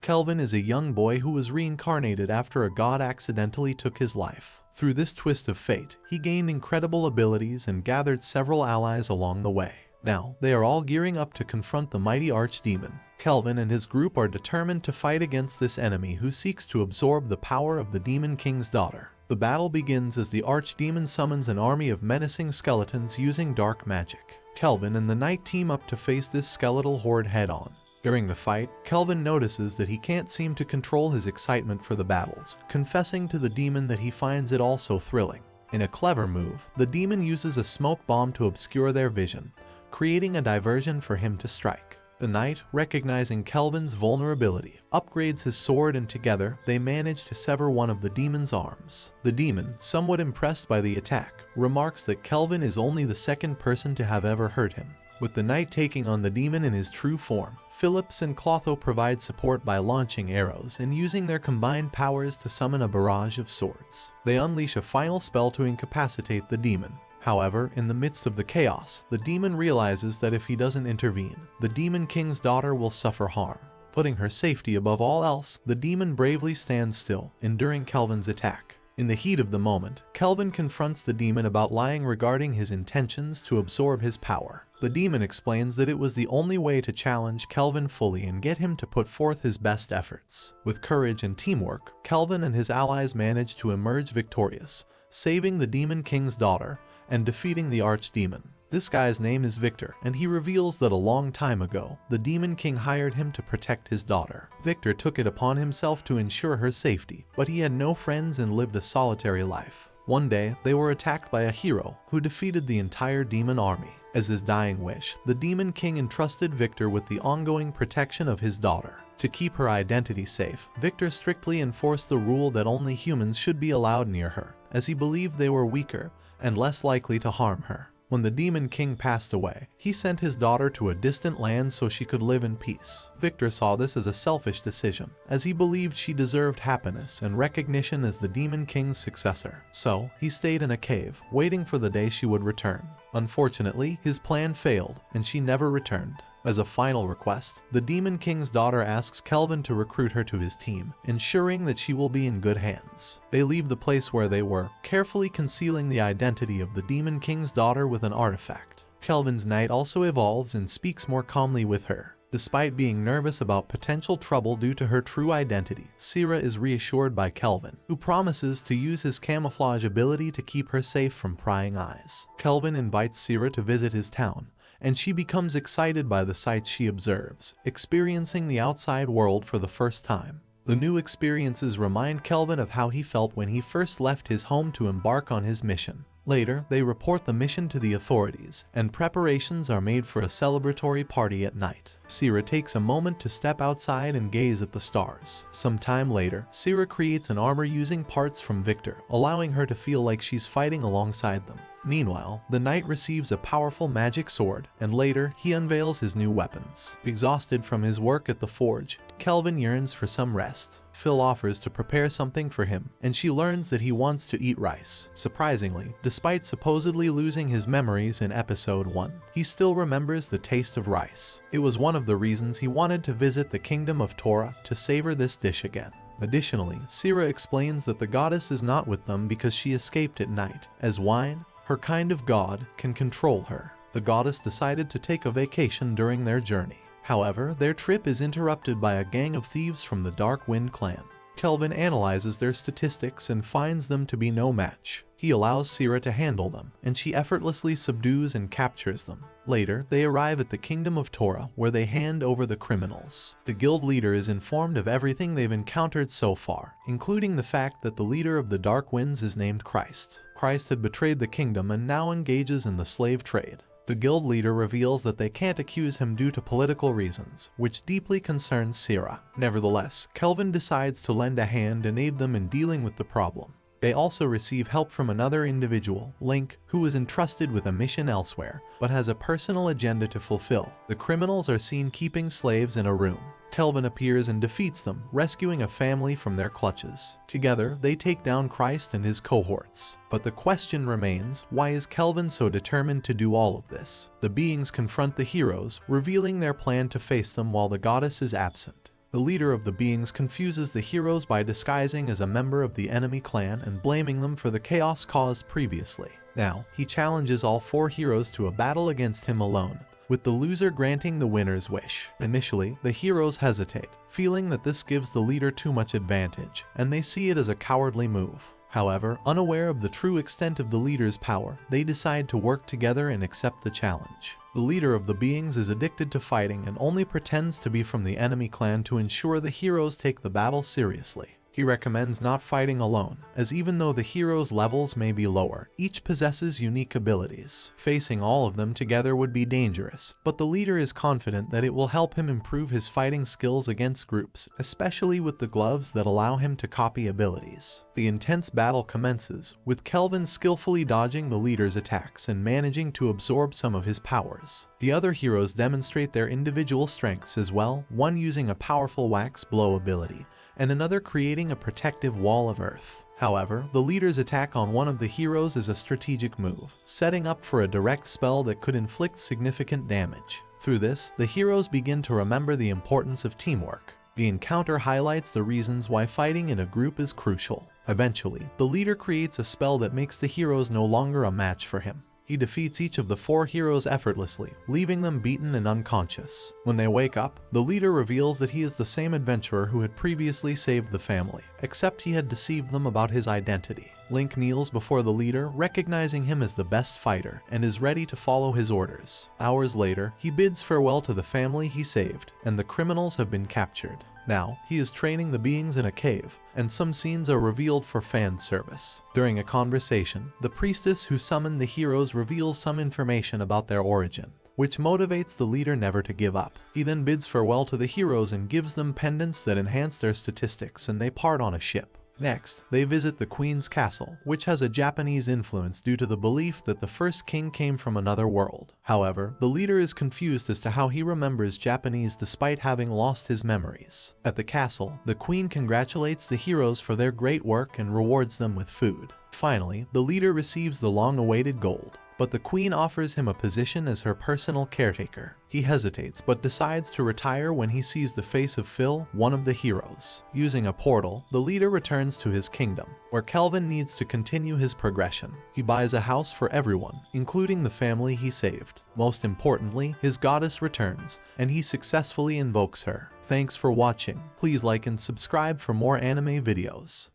Kelvin is a young boy who was reincarnated after a god accidentally took his life. Through this twist of fate, he gained incredible abilities and gathered several allies along the way. Now, they are all gearing up to confront the mighty archdemon. Kelvin and his group are determined to fight against this enemy who seeks to absorb the power of the Demon King's daughter. The battle begins as the archdemon summons an army of menacing skeletons using dark magic. Kelvin and the knight team up to face this skeletal horde head-on. During the fight, Kelvin notices that he can't seem to control his excitement for the battles, confessing to the demon that he finds it all so thrilling. In a clever move, the demon uses a smoke bomb to obscure their vision, creating a diversion for him to strike. The knight, recognizing Kelvin's vulnerability, upgrades his sword and together they manage to sever one of the demon's arms. The demon, somewhat impressed by the attack, remarks that Kelvin is only the second person to have ever hurt him. With the knight taking on the demon in his true form, Phillips and Clotho provide support by launching arrows and using their combined powers to summon a barrage of swords. They unleash a final spell to incapacitate the demon. However, in the midst of the chaos, the demon realizes that if he doesn't intervene, the Demon King's daughter will suffer harm. Putting her safety above all else, the demon bravely stands still, enduring Kelvin's attack. In the heat of the moment, Kelvin confronts the demon about lying regarding his intentions to absorb his power. The demon explains that it was the only way to challenge Kelvin fully and get him to put forth his best efforts. With courage and teamwork, Kelvin and his allies manage to emerge victorious, saving the Demon King's daughter and defeating the archdemon. This guy's name is Victor, and he reveals that a long time ago, the Demon King hired him to protect his daughter. Victor took it upon himself to ensure her safety, but he had no friends and lived a solitary life. One day, they were attacked by a hero who defeated the entire demon army. As his dying wish, the Demon King entrusted Victor with the ongoing protection of his daughter. To keep her identity safe, Victor strictly enforced the rule that only humans should be allowed near her, as he believed they were weaker and less likely to harm her. When the Demon King passed away, he sent his daughter to a distant land so she could live in peace. Victor saw this as a selfish decision, as he believed she deserved happiness and recognition as the Demon King's successor. So, he stayed in a cave, waiting for the day she would return. Unfortunately, his plan failed, and she never returned. As a final request, the Demon King's daughter asks Kelvin to recruit her to his team, ensuring that she will be in good hands. They leave the place where they were, carefully concealing the identity of the Demon King's daughter with an artifact. Kelvin's knight also evolves and speaks more calmly with her. Despite being nervous about potential trouble due to her true identity, Sira is reassured by Kelvin, who promises to use his camouflage ability to keep her safe from prying eyes. Kelvin invites Sira to visit his town, and she becomes excited by the sights she observes, experiencing the outside world for the first time. The new experiences remind Kelvin of how he felt when he first left his home to embark on his mission. Later, they report the mission to the authorities, and preparations are made for a celebratory party at night. Sira takes a moment to step outside and gaze at the stars. Some time later, Sira creates an armor using parts from Victor, allowing her to feel like she's fighting alongside them. Meanwhile, the knight receives a powerful magic sword, and later, he unveils his new weapons. Exhausted from his work at the forge, Kelvin yearns for some rest. Phil offers to prepare something for him, and she learns that he wants to eat rice. Surprisingly, despite supposedly losing his memories in episode 1, he still remembers the taste of rice. It was one of the reasons he wanted to visit the kingdom of Tora to savor this dish again. Additionally, Sira explains that the goddess is not with them because she escaped at night, as wine, her kind of god, can control her. The goddess decided to take a vacation during their journey. However, their trip is interrupted by a gang of thieves from the Dark Wind clan. Kelvin analyzes their statistics and finds them to be no match. He allows Sira to handle them, and she effortlessly subdues and captures them. Later, they arrive at the Kingdom of Tora, where they hand over the criminals. The guild leader is informed of everything they've encountered so far, including the fact that the leader of the Dark Winds is named Christ. Christ had betrayed the kingdom and now engages in the slave trade. The guild leader reveals that they can't accuse him due to political reasons, which deeply concerns Sira. Nevertheless, Kelvin decides to lend a hand and aid them in dealing with the problem. They also receive help from another individual, Link, who is entrusted with a mission elsewhere, but has a personal agenda to fulfill. The criminals are seen keeping slaves in a room. Kelvin appears and defeats them, rescuing a family from their clutches. Together, they take down Christ and his cohorts. But the question remains, why is Kelvin so determined to do all of this? The beings confront the heroes, revealing their plan to face them while the goddess is absent. The leader of the beings confuses the heroes by disguising as a member of the enemy clan and blaming them for the chaos caused previously. Now, he challenges all 4 heroes to a battle against him alone, with the loser granting the winner's wish. Initially, the heroes hesitate, feeling that this gives the leader too much advantage, and they see it as a cowardly move. However, unaware of the true extent of the leader's power, they decide to work together and accept the challenge. The leader of the beings is addicted to fighting and only pretends to be from the enemy clan to ensure the heroes take the battle seriously. He recommends not fighting alone, as even though the heroes' levels may be lower, each possesses unique abilities. Facing all of them together would be dangerous, but the leader is confident that it will help him improve his fighting skills against groups, especially with the gloves that allow him to copy abilities. The intense battle commences, with Kelvin skillfully dodging the leader's attacks and managing to absorb some of his powers. The other heroes demonstrate their individual strengths as well, one using a powerful wax blow ability, and another creating a protective wall of earth. However, the leader's attack on one of the heroes is a strategic move, setting up for a direct spell that could inflict significant damage. Through this, the heroes begin to remember the importance of teamwork. The encounter highlights the reasons why fighting in a group is crucial. Eventually, the leader creates a spell that makes the heroes no longer a match for him. He defeats each of the 4 heroes effortlessly, leaving them beaten and unconscious. When they wake up, the leader reveals that he is the same adventurer who had previously saved the family, except he had deceived them about his identity. Link kneels before the leader, recognizing him as the best fighter, and is ready to follow his orders. Hours later, he bids farewell to the family he saved, and the criminals have been captured. Now, he is training the beings in a cave, and some scenes are revealed for fan service. During a conversation, the priestess who summoned the heroes reveals some information about their origin, which motivates the leader never to give up. He then bids farewell to the heroes and gives them pendants that enhance their statistics, and they part on a ship. Next, they visit the Queen's Castle, which has a Japanese influence due to the belief that the first king came from another world. However, the leader is confused as to how he remembers Japanese despite having lost his memories. At the castle, the Queen congratulates the heroes for their great work and rewards them with food. Finally, the leader receives the long-awaited gold, but the Queen offers him a position as her personal caretaker. He hesitates but decides to retire when he sees the face of Phil, one of the heroes. Using a portal, the leader returns to his kingdom, where Kelvin needs to continue his progression. He buys a house for everyone, including the family he saved. Most importantly, his goddess returns, and he successfully invokes her. Thanks for watching. Please like and subscribe for more anime videos.